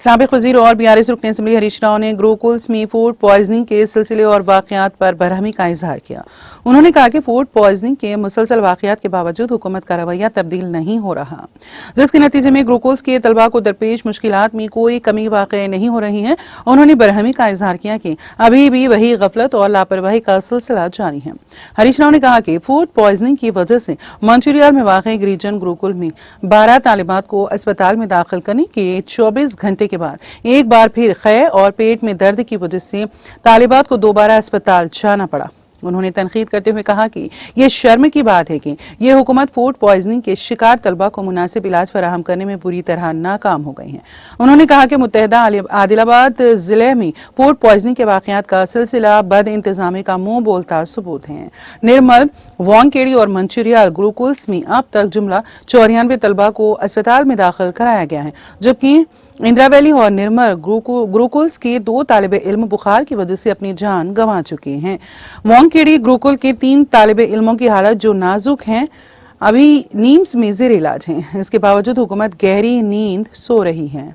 साबिक वजीर और BRS रुकन असम्बली हरीश राव ने गुरुकुल्स में फूड पॉइजनिंग के सिलसिले और वाकयात पर बरहमी का इजहार किया। उन्होंने कहा कि फूड पॉइजनिंग के मुसलसल वाकयात के बावजूद हुकूमत का रवैया तब्दील नहीं हो रहा, जिसके नतीजे में गुरुकुल्स के तलबा को दरपेश मुश्किलात में कोई कमी वाक़ई नहीं हो रही है। उन्होंने बरहमी का इजहार किया कि अभी भी वही गफलत और लापरवाही का सिलसिला जारी है। हरीश राव ने कहा कि फूड पॉइजनिंग की वजह से मंचूरियल में वाक़ई गिरिजन गुरुकुल में 12 तालिबात को अस्पताल में दाखिल करने के 24 घंटे के बाद एक बार फिर ख़य और पेट में दर्द की वजह से तालिबात को दोबारा अस्पताल जाना पड़ा। उन्होंने तनकीद करते हुए कहा कि यह शर्म की बात है कि यह हुकूमत फूड पॉइजनिंग के शिकार तलबा को मुनासिब इलाज फराहम करने में बुरी तरह नाकाम हो गई है। उन्होंने कहा कि मुत्तहदा आदिलाबाद जिले में फूड पॉइजनिंग के वाकयात का सिलसिला बद इंतजामी का मुंह बोलता सबूत है। निर्मल, वांगखेड़ी और मंचूरियल गुरुकुल्स में अब तक जुमला 94 तलबा को अस्पताल में दाखिल कराया गया है, जबकि इंदिरा वैली और निर्मल गुरुकुल्स के 2 तालिबे इल्म बुखार की वजह से अपनी जान गंवा चुके हैं। वांगखेड़ी गुरुकुल के 3 तालिबे इल्मों की हालत जो नाजुक हैं, अभी नीम्स में ज़ेर इलाज हैं। इसके बावजूद हुकूमत गहरी नींद सो रही है।